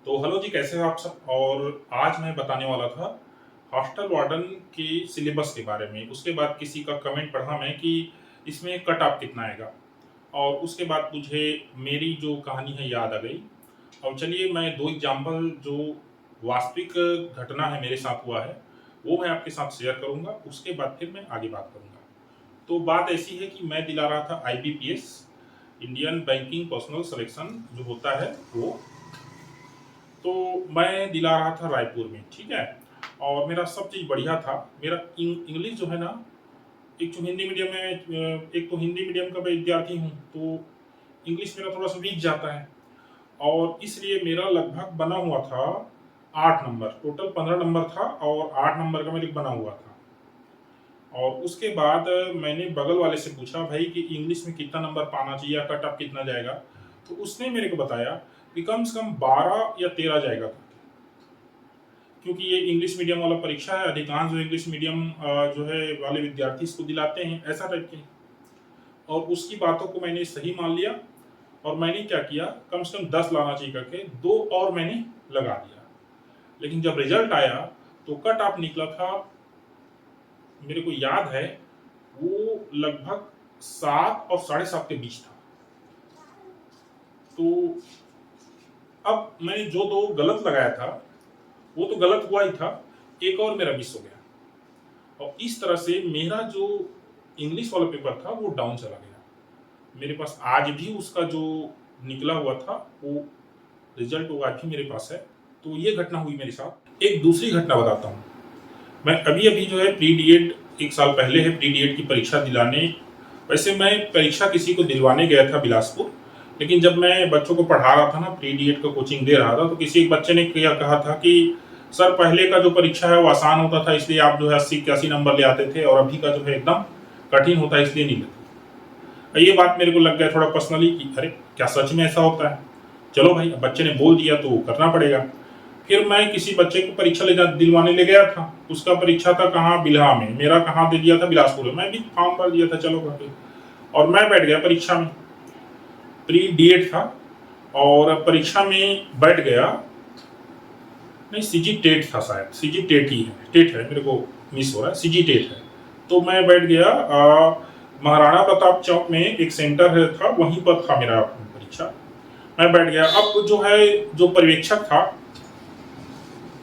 तो हेलो जी, कैसे हो आप सब। और आज मैं बताने वाला था हॉस्टल वार्डन के सिलेबस के बारे में। उसके बाद किसी का कमेंट पढ़ा मैं कि इसमें कट ऑफ कितना आएगा, और उसके बाद मुझे मेरी जो कहानी है याद आ गई। और चलिए मैं दो एग्जाम्पल जो वास्तविक घटना है मेरे साथ हुआ है वो मैं आपके साथ शेयर करूंगा। उसके बाद फिर मैं आगे बात करूंगा। तो बात ऐसी है कि मैं दिला रहा था IBPS, Indian banking personal selection जो होता है वो। तो मैं दिला रहा था रायपुर में, ठीक है। और मेरा सब चीज़ बढ़िया था। मेरा इंग्लिश जो है ना, एक तो हिंदी मीडियम में, एक तो हिंदी मीडियम का मैं विद्यार्थी हूँ, तो इंग्लिश मेरा थोड़ा सा वीक जाता है। और इसलिए मेरा लगभग बना हुआ था 8 नंबर, टोटल 15 नंबर था और 8 नंबर का मेरे बना हुआ था। और उसके बाद मैंने बगल वाले से पूछा भाई कि इंग्लिश में कितना नंबर पाना चाहिए या कट ऑफ कितना जाएगा। तो उसने मेरे को बताया कि कम से कम 12 या 13 जाएगा, क्योंकि ये इंग्लिश मीडियम वाला परीक्षा है। अधिकांश जो इंग्लिश मीडियम जो है वाले विद्यार्थी इसको दिलाते हैं, ऐसा टाइप के। और उसकी बातों को मैंने सही मान लिया और मैंने क्या किया, कम से कम 10 लाना चाहिए करके 2 और मैंने लगा दिया। लेकिन जब रिजल्ट आया तो कट ऑफ निकला था, मेरे को याद है, वो लगभग 7 और 7.5 के बीच था। तो अब मैंने जो 2 गलत लगाया था वो तो गलत हुआ ही था, एक और मेरा मिस हो गया। और इस तरह से मेरा जो इंग्लिश वाला पेपर था वो डाउन चला गया। मेरे पास आज भी उसका जो निकला हुआ था वो रिजल्ट वो आज भी मेरे पास है। तो ये घटना हुई मेरे साथ। एक दूसरी घटना बताता हूँ। मैं अभी अभी जो है प्री डीएड, 1 साल पहले है प्री डीएड की परीक्षा दिलाने। वैसे मैं परीक्षा किसी को दिलवाने गया था बिलासपुर, लेकिन जब मैं बच्चों को पढ़ा रहा था ना, प्री डीएड का कोचिंग दे रहा था, तो किसी एक बच्चे ने क्या कहा था कि सर पहले का जो परीक्षा है वो आसान होता था, इसलिए आप जो है 80-81 नंबर ले आते थे, और अभी का जो है एकदम कठिन होता है इसलिए नहीं लेते। ये बात मेरे को लग गया थोड़ा पर्सनली कि अरे क्या सच में ऐसा होता है। चलो भाई, बच्चे ने बोल दिया तो करना पड़ेगा। फिर मैं किसी बच्चे को परीक्षा दिलवाने ले गया था। उसका परीक्षा था कहाँ, बिल्हा में। मेरा कहाँ दे दिया था, बिलासपुर में। मैं भी फॉर्म भर दिया था, चलो करके। और मैं बैठ गया परीक्षा में, प्री डीएड था। और परीक्षा में बैठ गया, नहीं सीजी टेट था शायद, सीजी टेट ही है, टेट है, मेरे को मिस हो रहा है, सीजी टेट है। तो मैं बैठ गया महाराणा प्रताप चौक में एक सेंटर है था, वहीं पर था मेरा परीक्षा। मैं बैठ गया। अब जो है जो पर्यवेक्षक था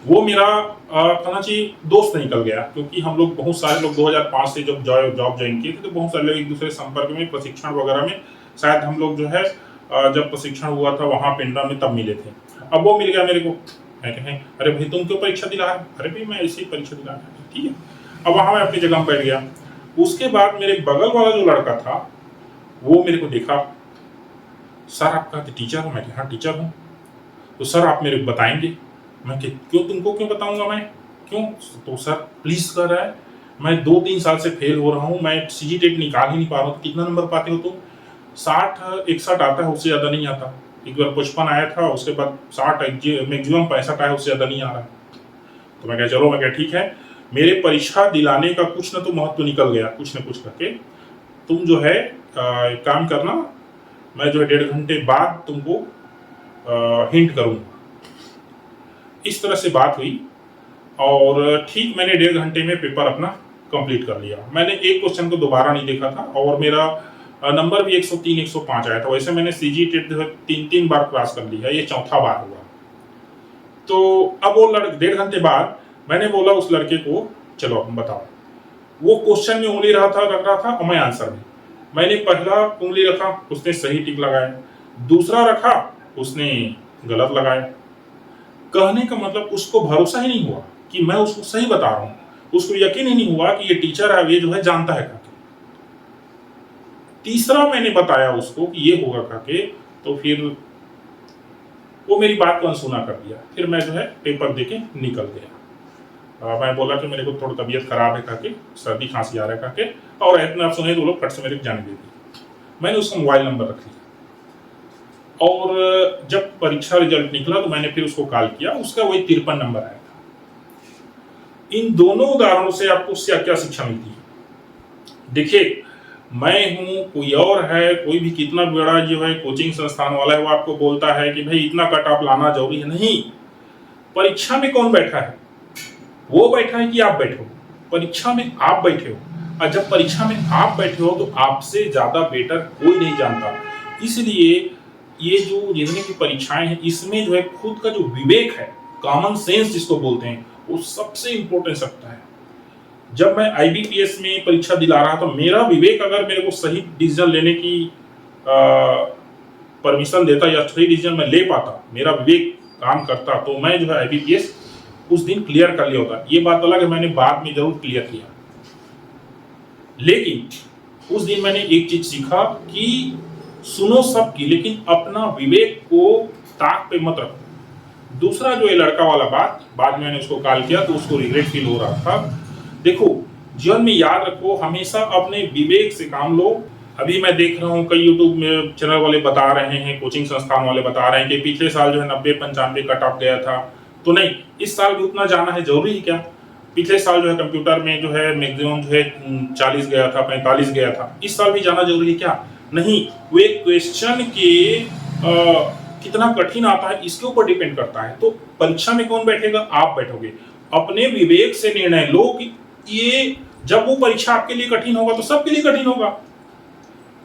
वो मेरा कहना चाहिए दोस्त निकल गया, क्योंकि हम लोग बहुत सारे लोग 2005 से जब जॉब ज्वाइन किए थे तो बहुत सारे लोग एक दूसरे संपर्क में, प्रशिक्षण वगैरह में, शायद हम लोग जो है जब प्रशिक्षण हुआ था वहाँ पिंडा में तब मिले थे। अब वो मिल गया मेरे को। मैं कहें अरे भाई तुम क्यों परीक्षा दिला रहे? अरे भाई मैं ऐसी परीक्षा दिला रहा हूँ, ठीक है। अब वहाँ मैं अपनी जगह बैठ गया। उसके बाद मेरे बगल वाला जो लड़का था वो मेरे को देखा, सर आपका टीचर हो? मैं हाँ टीचर हूँ। तो सर आप मेरे को बताएंगे? मैं क्यों, तुमको क्यों बताऊंगा मैं, क्यों? तो सर प्लीज कर रहा है, मैं 2-3 साल से फेल हो रहा हूँ, मैं सीजी टेट निकाल ही नहीं पा रहा हूँ। तो कितना नंबर पाते हो तुम? 60-61 आता है, उससे ज्यादा नहीं आता। एक बार 55 आया था, उसके बाद 60, मैक्सिमम 65 आया, उससे ज्यादा नहीं आ रहा। तो मैं कहा चलो, मैं कहा ठीक है, मेरे परीक्षा दिलाने का कुछ ना तो महत्व निकल गया, कुछ ना कुछ करके। तुम जो है काम करना, मैं जो है 1.5 घंटे बाद तुमको हिंट करूंगा। इस तरह से बात हुई और ठीक मैंने 1.5 घंटे में पेपर अपना कंप्लीट कर लिया। मैंने एक क्वेश्चन को दोबारा नहीं देखा था और मेरा नंबर भी 103-105 आया था। वैसे मैंने सीजी टेट 3 बार क्रॉस कर लिया, ये चौथा बार हुआ। तो अब वो 1.5 घंटे बाद मैंने बोला उस लड़के को, चलो हम बताओ। वो क्वेश्चन में उंगली रख रहा था और मैं आंसर में। मैंने पहला उंगली रखा, उसने सही टिक लगाया। दूसरा रखा, उसने गलत लगाया। कहने का मतलब उसको भरोसा ही नहीं हुआ कि मैं उसको सही बता रहा हूं। उसको यकीन ही नहीं हुआ कि ये टीचर है, ये जो है जानता है करके। तीसरा मैंने बताया उसको कि ये होगा करके, तो फिर वो मेरी बात को अनसुना कर दिया। फिर मैं जो है पेपर देके निकल गया। मैं बोला कि मेरे को थोड़ी तबीयत खराब है करके, सर्दी खांसी आ रहा है करके, और इतना सुने तो लोग फट से मेरे को जाने दे दिए। मैंने उसका मोबाइल नंबर रख लिया और जब परीक्षा रिजल्ट निकला तो मैंने फिर उसको कॉल किया। उसका वही 53 नंबर आया था। इन दोनों उदाहरणों से आपको क्या क्या शिक्षा मिलती है? देखिए, मैं हूं, कोई और है, कोई भी कितना बड़ा जो है कोचिंग संस्थान वाला है वो आपको बोलता है कि भाई इतना कट ऑफ लाना जरूरी है। नहीं, परीक्षा में कौन बैठा है? वो बैठा है कि आप बैठे हो? परीक्षा में आप बैठे हो, और जब परीक्षा में आप बैठे हो तो आपसे ज्यादा बेटर कोई नहीं जानता। इसलिए ये जो जितनी भी परीक्षाएं हैं इसमें जो है खुद का जो विवेक है, कॉमन सेंस जिसको बोलते हैं, वो सबसे इंपॉर्टेंस रखता है। जब मैं आईबीपीएस में परीक्षा दिला रहा था, मेरा विवेक अगर मेरे को सही डिसीजन लेने की परमिशन देता या सही डिसीजन में ले पाता, मेरा विवेक काम करता, तो मैं जो है आईबीपीएस उस दिन क्लियर कर लिया होता। ये बात अलग है, मैंने बाद में जरूर क्लियर किया, लेकिन उस दिन मैंने एक चीज सीखा कि सुनो सबकी, लेकिन अपना विवेक को ताक पे मत रखो। दूसरा जो ये लड़का वाला बात, बाद में मैंने उसको कॉल किया तो उसको रिग्रेट फील हो रहा था। देखो, जीवन में याद रखो, हमेशा अपने विवेक से काम लो। अभी मैं देख रहा हूँ कई यूट्यूब में चैनल वाले बता रहे हैं, कोचिंग संस्थान वाले बता रहे हैं कि पिछले साल जो है 90-95 कट ऑफ गया था, तो नहीं, इस साल भी उतना जाना है जरूरी है क्या? पिछले साल जो है कंप्यूटर में जो है मैक्सिमम जो है 40 गया था, 45 गया था, इस साल भी जाना जरूरी है क्या? नहीं। वे क्वेश्चन के कितना कठिन आता है इसके ऊपर डिपेंड करता है। तो परीक्षा में कौन बैठेगा? आप बैठोगे। अपने विवेक से निर्णय लो कि ये जब वो परीक्षा आपके लिए कठिन होगा तो सबके लिए कठिन होगा।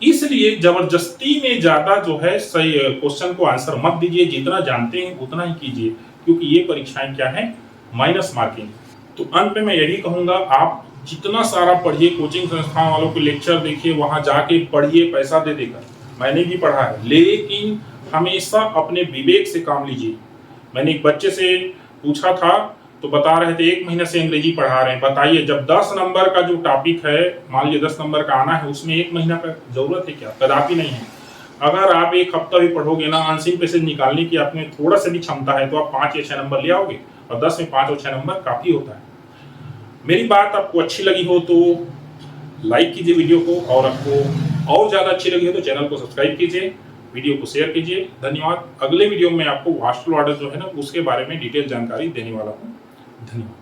इसलिए जबरदस्ती में ज्यादा जो है सही क्वेश्चन को आंसर मत दीजिए, जितना जानते हैं उतना ही कीजिए, क्योंकि ये परीक्षाएं क्या है, माइनस मार्किंग। तो अंत में मैं यही कहूंगा, आप जितना सारा पढ़िए, कोचिंग संस्थान वालों के लेक्चर देखिए, वहां जाके पढ़िए पैसा दे देकर, मैंने भी पढ़ा है, लेकिन हमेशा अपने विवेक से काम लीजिए। मैंने एक बच्चे से पूछा था तो बता रहे थे 1 महीने से अंग्रेजी पढ़ा रहे हैं। बताइए, जब 10 नंबर का जो टॉपिक है, मान लीजिए 10 नंबर का आना है, उसमें 1 महीना का जरूरत है क्या? कदापि नहीं है। अगर आप 1 हफ्ता भी पढ़ोगे ना, आंसरिंग पैसेज निकालने की आप में थोड़ा सा भी क्षमता है, तो आप 5 या 6 नंबर ले आओगे, और 10 में 5 और 6 नंबर काफी होता है। मेरी बात आपको अच्छी लगी हो तो लाइक कीजिए वीडियो को, और आपको और ज्यादा अच्छी लगी हो तो चैनल को सब्सक्राइब कीजिए, वीडियो को शेयर कीजिए। धन्यवाद। अगले वीडियो में आपको हॉस्टल ऑर्डर जो है ना उसके बारे में डिटेल जानकारी देने वाला हूँ। धन्यवाद।